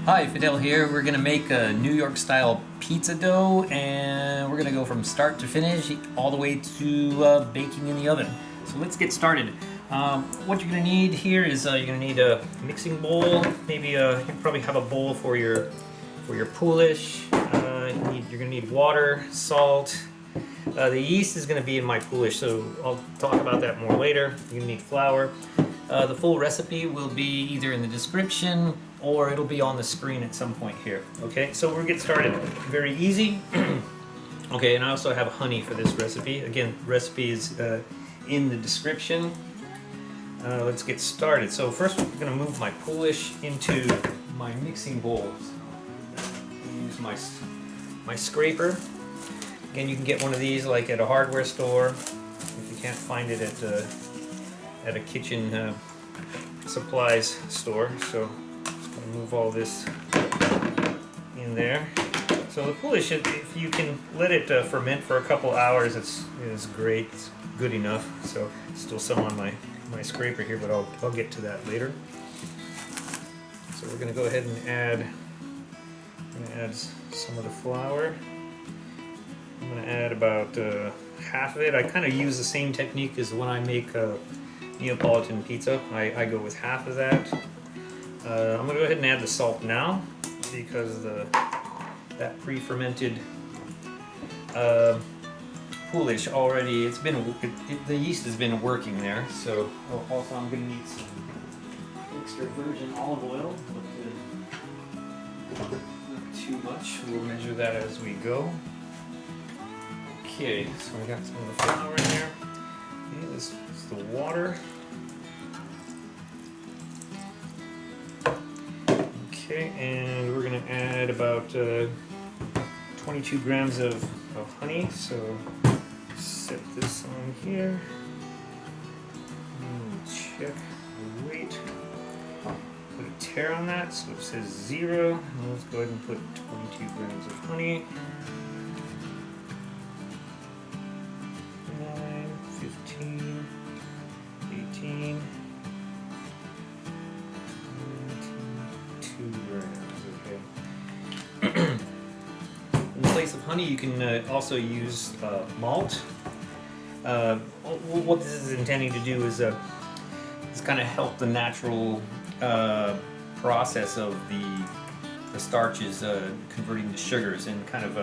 Hi, Fidel here. We're gonna make a New York style pizza dough, and we're gonna go from start to finish all the way to baking in the oven. So let's get started. What you're gonna need here is you're gonna need a mixing bowl. Maybe you probably have a bowl for your poolish. You're gonna need water, salt. The yeast is going to be in my poolish, so I'll talk about that more later. You're going to need flour. The full recipe will be either in the description or it'll be on the screen at some point here. Okay, so we'll get started. Very easy. Okay, and I also have honey for this recipe. Again, recipe is in the description. Let's get started. So first we're going to move my poolish into my mixing bowl. Use my scraper. Again, you can get one of these like at a hardware store if you can't find it at a kitchen supplies store. So just going to move all this in there. So the poolish, if you can let it ferment for a couple hours, it's great. It's good enough. So still some on my scraper here, but I'll get to that later. So we're going to go ahead and add some of the flour. I'm going to add about half of it. I kind of use the same technique as when I make Neapolitan pizza. I go with half of that. I'm going to go ahead and add the salt now because that pre-fermented poolish already, the yeast has been working there. So also I'm going to need some extra virgin olive oil, but not too much. We'll measure that as we go. Okay, so we got some of the flour in there. Okay, this is the water. Okay, and we're going to add about 22 grams of honey. So set this on here. Check the weight. Put a tare on that, so it says 0. And let's go ahead and put 22 grams of honey. 15, 18, 2 grams, okay. In place of honey, you can also use malt. What this is intending to do is kind of help the natural process of the starches converting to sugars, and kind of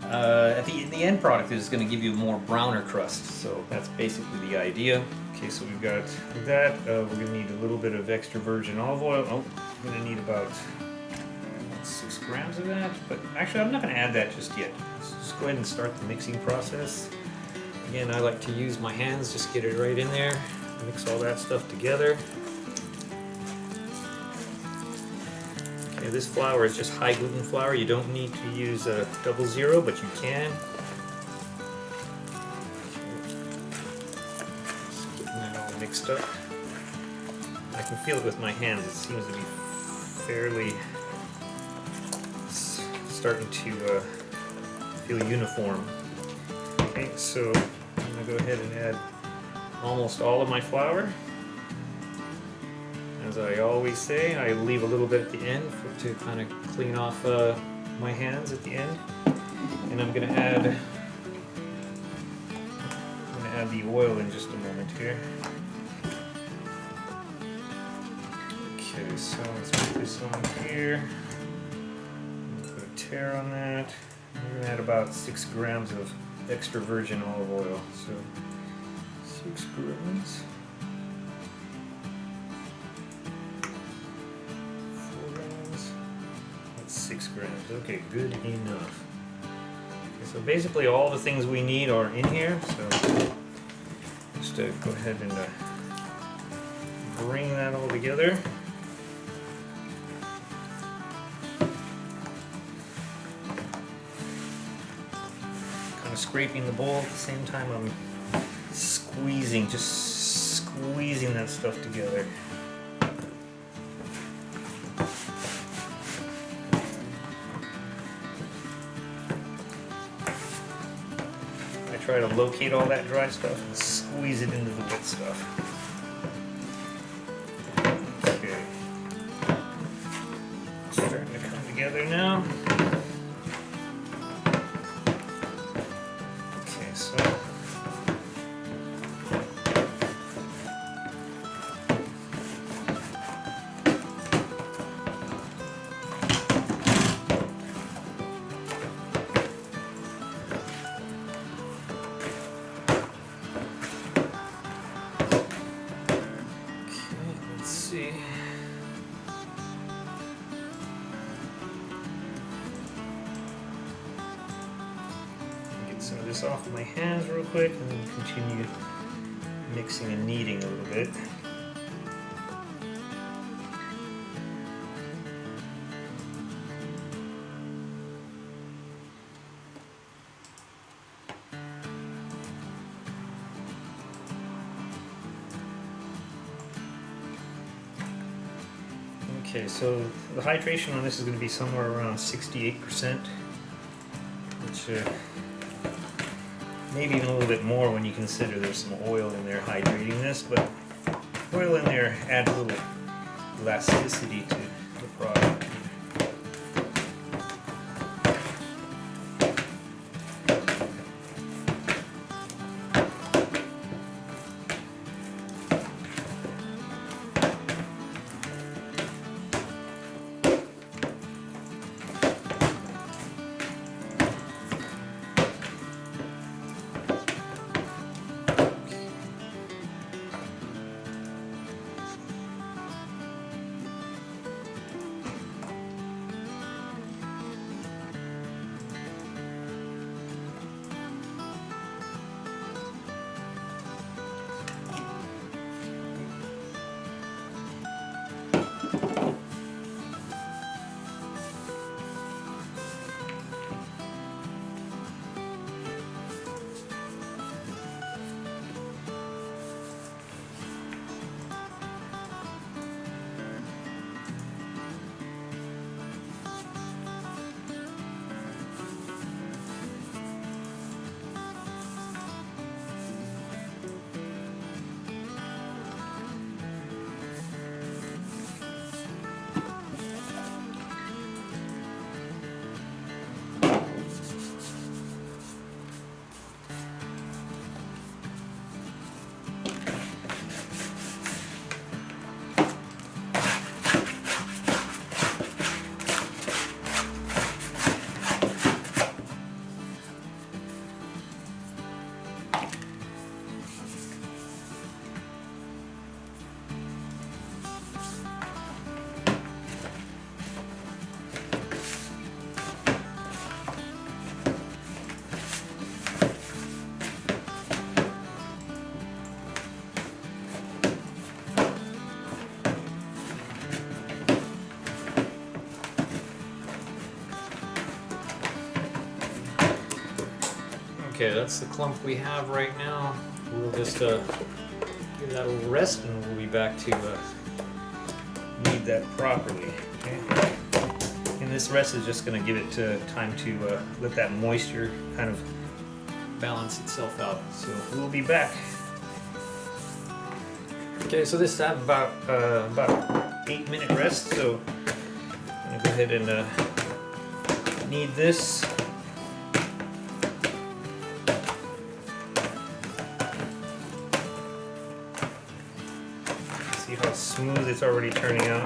at the end product is going to give you a more browner crust. So that's basically the idea. Okay, so we've got that. We're going to need a little bit of extra virgin olive oil. Oh, we're going to need about 6 grams of that. But actually, I'm not going to add that just yet. Let's just go ahead and start the mixing process. Again, I like to use my hands, just get it right in there. Mix all that stuff together. Okay, this flour is just high gluten flour. You don't need to use a 00, but you can. Just getting that all mixed up. I can feel it with my hands. It seems to be fairly starting to feel uniform. Okay, so I'm going to go ahead and add almost all of my flour. As I always say, I leave a little bit at the end to kind of clean off my hands at the end. And I'm going to add the oil in just a moment here. Okay, so let's put this on here. Put a tare on that. We're going to add about 6 grams of extra virgin olive oil. So 6 grams. 6 grams. Okay, good enough. Okay, so basically all the things we need are in here. So just to go ahead and bring that all together. Kind of scraping the bowl at the same time I'm squeezing, just squeezing that stuff together. Try to locate all that dry stuff and squeeze it into the wet stuff. Okay. together now. Okay, so let's see. Get some of this off my hands real quick and then continue mixing and kneading a little bit. Okay, so the hydration on this is going to be somewhere around 68%, which maybe even a little bit more when you consider there's some oil in there hydrating this, but oil in there adds a little elasticity to the product. Okay, that's the clump we have right now. We'll just give that a little rest and we'll be back to knead that properly. Okay? And this rest is just going to give it time to let that moisture kind of balance itself out. So we'll be back. Okay, so this had about 8-minute rest, so I'm going to go ahead and knead this. See how smooth it's already turning out.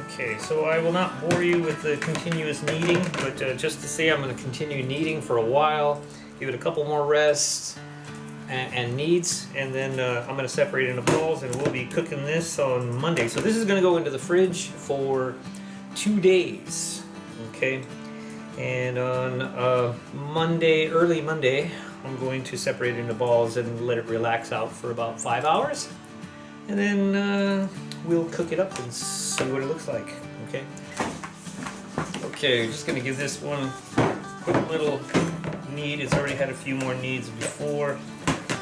Okay, so I will not bore you with the continuous kneading, but just to say I'm going to continue kneading for a while, give it a couple more rests and kneads, and then I'm going to separate it into balls, and we'll be cooking this on Monday. So this is going to go into the fridge for 2 days, okay? And on Monday, early Monday, I'm going to separate it into balls and let it relax out for about 5 hours, and then we'll cook it up and see what it looks like, okay? Okay, just going to give this one a quick little knead. It's already had a few more kneads before.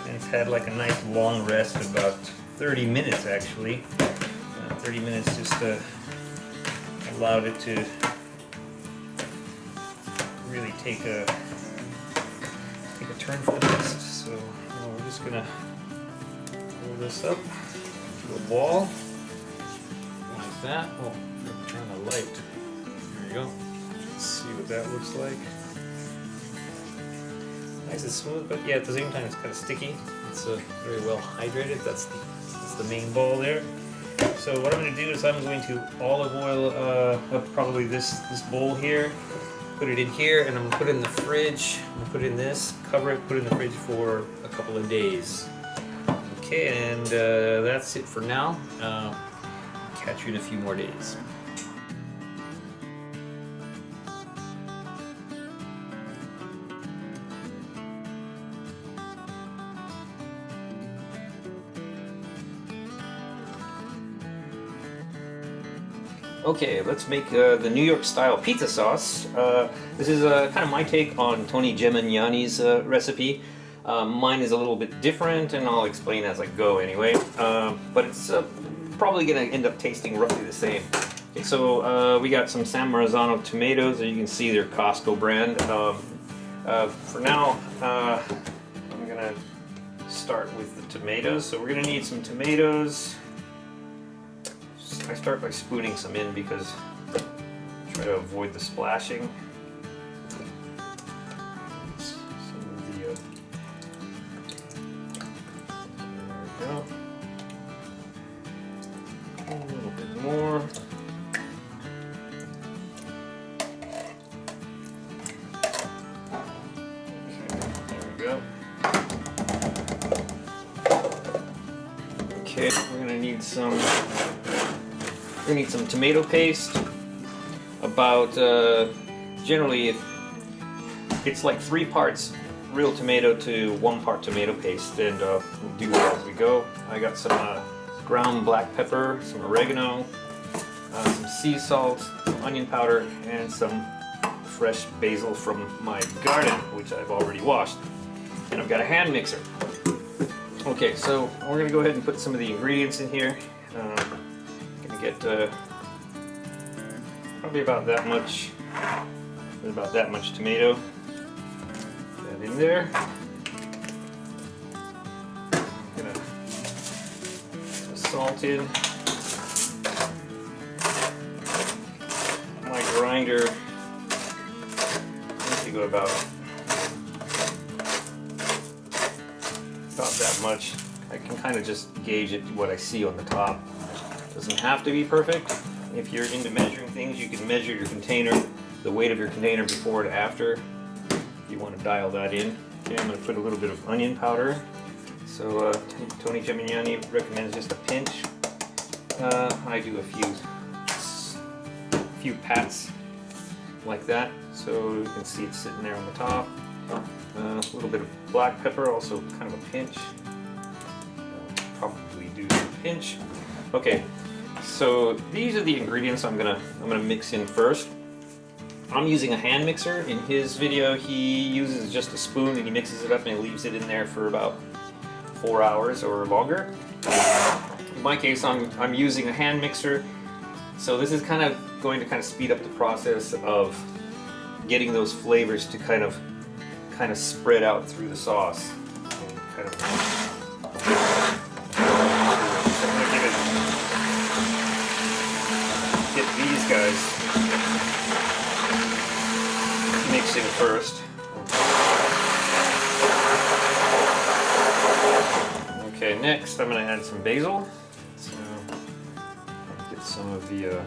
And it's had like a nice long rest, about 30 minutes actually. 30 minutes just allowed it to really take a turn for the best. So we're just gonna roll this up to a ball like that. Oh, turn the light. There you go. Let's see what that looks like. Nice and smooth, but yeah, at the same time it's kind of sticky. It's very well hydrated. That's the main ball there. So what I'm going to do is I'm going to olive oil probably this bowl here, put it in here, and I'm going to put it in the fridge. I'm going to put it in this, cover it, put it in the fridge for a couple of days. Okay, and that's it for now. Catch you in a few more days. Okay, let's make the New York style pizza sauce. This is kind of my take on Tony Gemignani's recipe. Mine is a little bit different, and I'll explain as I go anyway. But it's probably going to end up tasting roughly the same. Okay, so we got some San Marzano tomatoes, as you can see they're Costco brand. For now, I'm going to start with the tomatoes. So we're going to need some tomatoes. I start by spooning some in because I try to avoid the splashing. Some of the, there we go. A little bit more. Okay, we're gonna need some tomato paste. About generally it's like 3 parts real tomato to 1 part tomato paste, and we'll do that as we go. I got some ground black pepper, some oregano, some sea salt, some onion powder, and some fresh basil from my garden, which I've already washed. And I've got a hand mixer. Okay, so we're gonna go ahead and put some of the ingredients in here. Gonna get probably about that much tomato. Put that in there. I'm gonna put salt in. My grinder needs to go about that much. I can kind of just gauge it what I see on the top. Doesn't have to be perfect. If you're into measuring things, you can measure your container, the weight of your container before and after, if you want to dial that in. Okay, I'm going to put a little bit of onion powder. So Tony Gemignani recommends just a pinch. I do a few pats like that, so you can see it sitting there on the top. A little bit of black pepper, also kind of a pinch. Probably do a pinch. Okay, so these are the ingredients I'm gonna mix in first. I'm using a hand mixer. In his video, he uses just a spoon and he mixes it up and he leaves it in there for about 4 hours or longer. In my case, I'm using a hand mixer, so this is kind of going to speed up the process of getting those flavors to kind of spread out through the sauce. And kind of, so I'm going to get these guys mixing first. Okay, next I'm going to add some basil. So I'll get some of the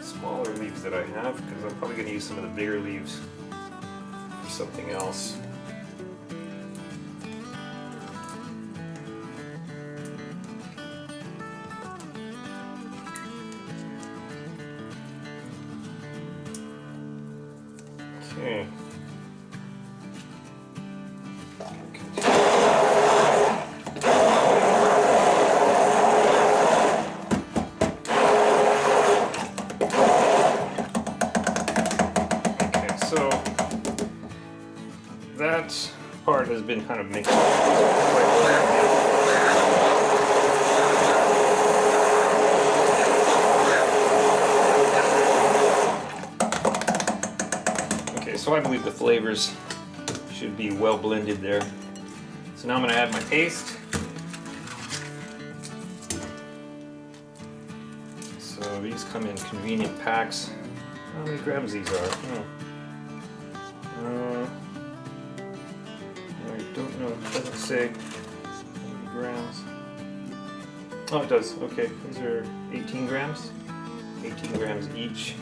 smaller leaves that I have, because I'm probably going to use some of the bigger leaves for something else. Okay. That part has been kind of mixed quite well. believe the flavors should be well blended there. So now I'm going to add my paste. So these come in convenient packs. How many grams these are? I don't know. It doesn't say how many grams. Oh, it does. Okay, these are 18 grams. 18 grams each.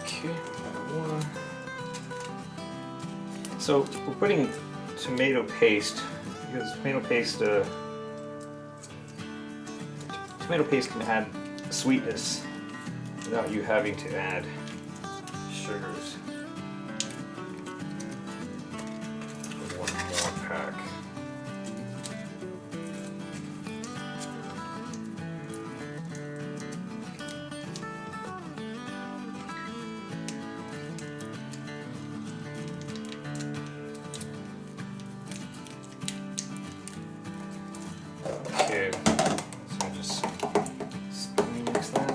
Okay, one. So we're putting tomato paste because tomato paste can add sweetness without you having to add sugars. One more pack. Okay, so just spoon mix that.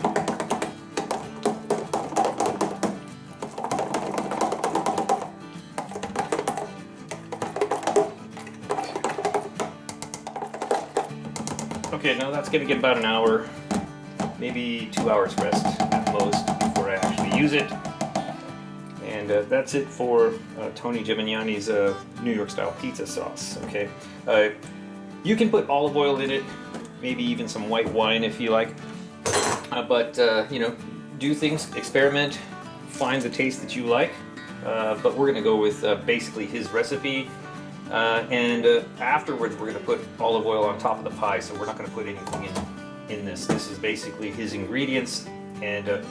Okay, now that's going to get about an hour, maybe 2 hours rest at most before I actually use it. And that's it for Tony Gimignani's New York style pizza sauce. Okay, you can put olive oil in it, maybe even some white wine if you like. But you know, do things, experiment, find the taste that you like. But we're going to go with basically his recipe. And afterwards we're going to put olive oil on top of the pie, so we're not going to put anything in this. This is basically his ingredients, and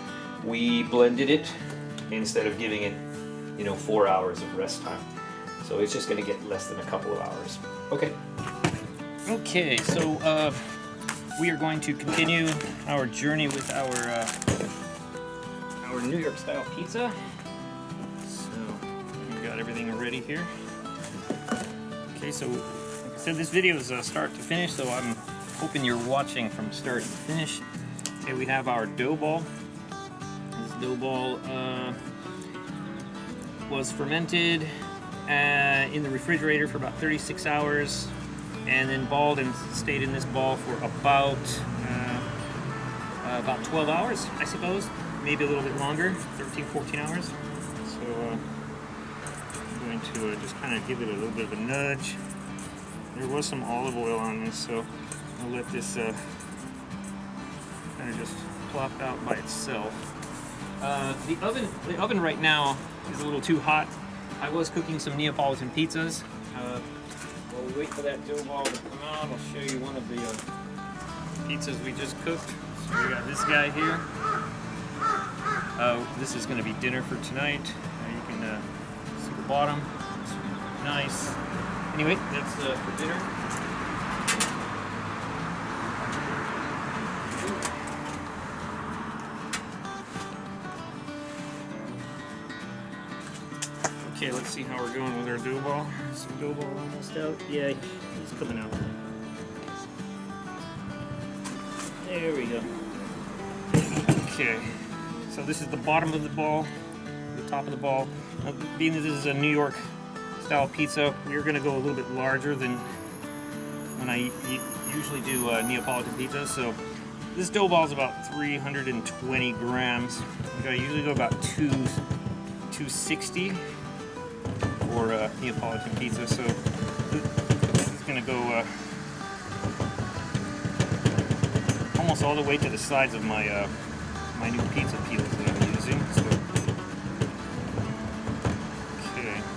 we blended it instead of giving it, you know, 4 hours of rest time. So it's just going to get less than a couple of hours. Okay. Okay, so we are going to continue our journey with our New York style pizza. So we've got everything ready here. Okay, so like I said, this video is start to finish, so I'm hoping you're watching from start to finish. Okay, we have our dough ball. This dough ball was fermented in the refrigerator for about 36 hours, and then balled and stayed in this ball for about 12 hours, I suppose, maybe a little bit longer, 13, 14 hours. So I'm going to just kind of give it a little bit of a nudge. There was some olive oil on this, so I'll let this kind of just plop out by itself. The oven right now is a little too hot. I was cooking some Neapolitan pizzas. While we wait for that dough ball to come out, I'll show you one of the pizzas we just cooked. So we got this guy here. This is going to be dinner for tonight. You can see the bottom. It's nice. Anyway, that's for dinner. Okay, let's see how we're going with our dough ball. Some dough ball almost out. Yeah, he's coming out. There we go. Okay, so this is the bottom of the ball, the top of the ball. Now, being that this is a New York style pizza, we're going to go a little bit larger than when I usually do Neapolitan pizza. So this dough ball is about 320 grams. I usually go about 260 for Neapolitan pizza. So this is going to go almost all the way to the sides of my my new pizza peels that I'm using. So, okay, so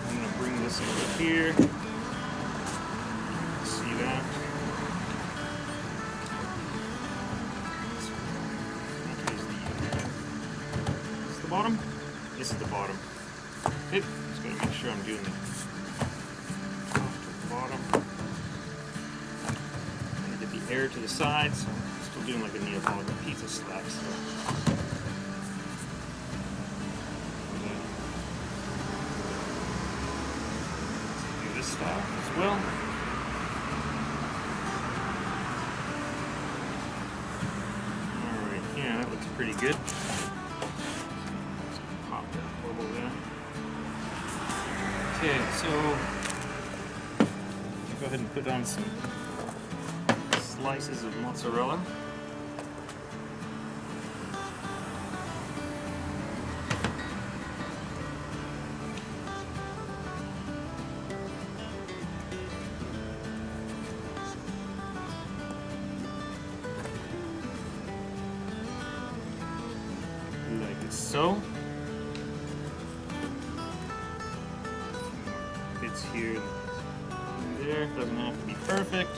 I'm going to bring this over here. See that? Is this the bottom? This is the bottom. Okay, just got to make sure I'm doing the top to the bottom. Get the air to the sides. So I'm still doing like a Neapolitan pizza slab. So. Do pizza style as well. Alright, yeah, that looks pretty good. Let's pop that bubble there. Okay, so go ahead and put on some slices of mozzarella. Like so. Fits here and there, doesn't have to be perfect.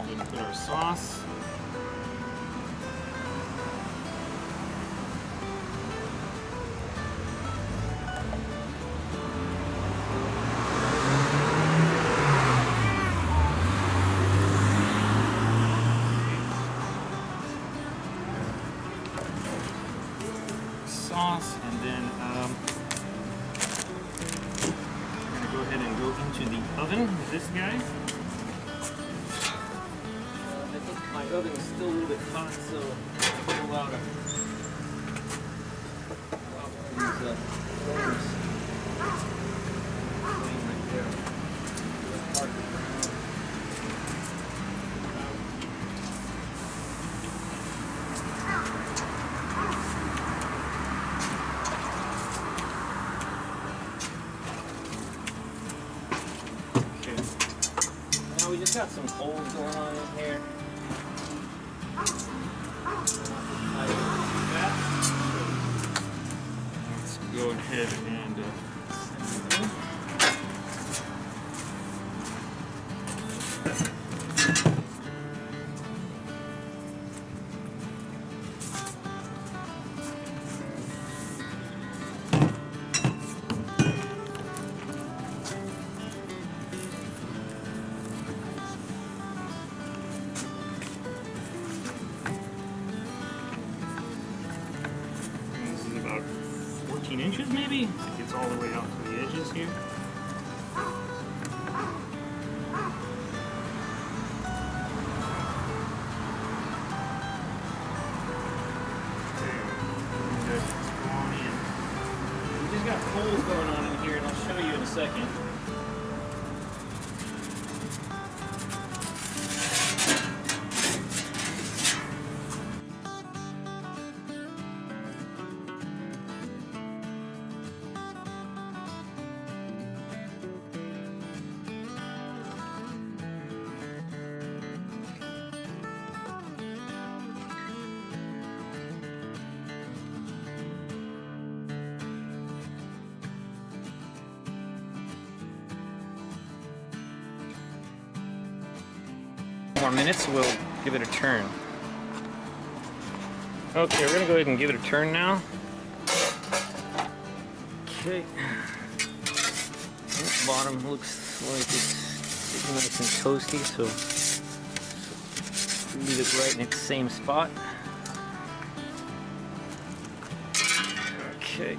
We can put our sauce. And then we're going to go ahead and go into the oven with this guy. I think my oven is still a little bit hot, so I'm going to allow it to flames right there. We just got some coals going on in here. Let's go ahead and this is about 14 inches maybe? It gets all the way out to the edges here. We just got coals going on in here, and I'll show you in a second. More minutes, we'll give it a turn. Okay, we're gonna go ahead and give it a turn now. Okay. This bottom looks like it's nice and toasty, so leave it right in the same spot. Okay.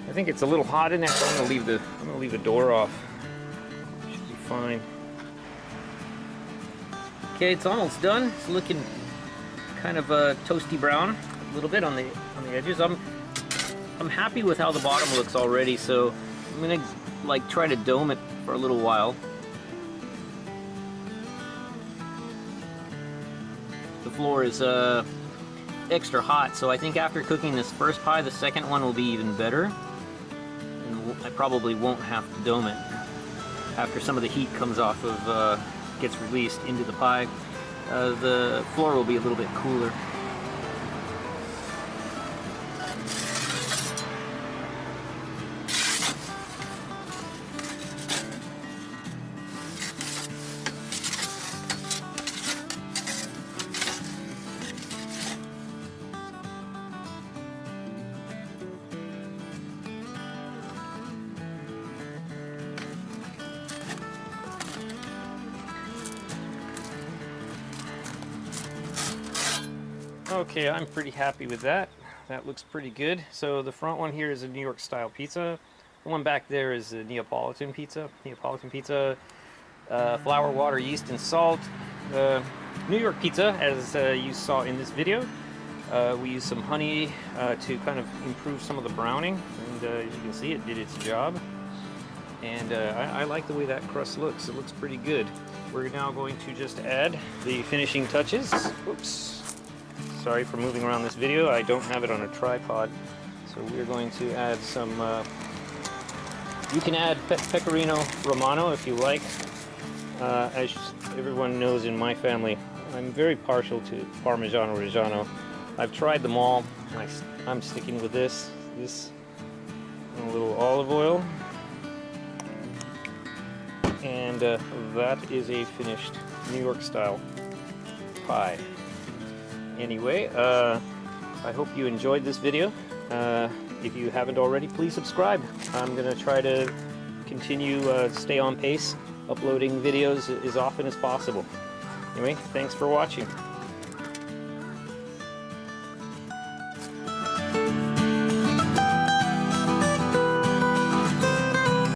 I think it's a little hot in there, so I'm gonna leave the door off. Fine. Okay, it's almost done. It's looking kind of toasty brown, a little bit on the edges. I'm happy with how the bottom looks already, so I'm gonna like try to dome it for a little while. The floor is extra hot, so I think after cooking this first pie, the second one will be even better. And I probably won't have to dome it after some of the heat comes off of, gets released into the pie. The floor will be a little bit cooler. Okay, I'm pretty happy with that. that looks pretty good. So the front one here is a New York style pizza. The one back there is a Neapolitan pizza. Flour, water, yeast, and salt. New York pizza, as you saw in this video, we used some honey to kind of improve some of the browning, and as you can see, it did its job. And I like the way that crust looks. It looks pretty good. We're now going to just add the finishing touches. Oops. Sorry for moving around this video. I don't have it on a tripod. So we're going to add some, you can add pecorino romano if you like. As everyone knows in my family, I'm very partial to Parmigiano Reggiano. I've tried them all. I'm sticking with this. And a little olive oil. And that is a finished New York style pie. Anyway, I hope you enjoyed this video. If you haven't already, please subscribe. I'm going to try to continue stay on pace, uploading videos as often as possible. Anyway, thanks for watching.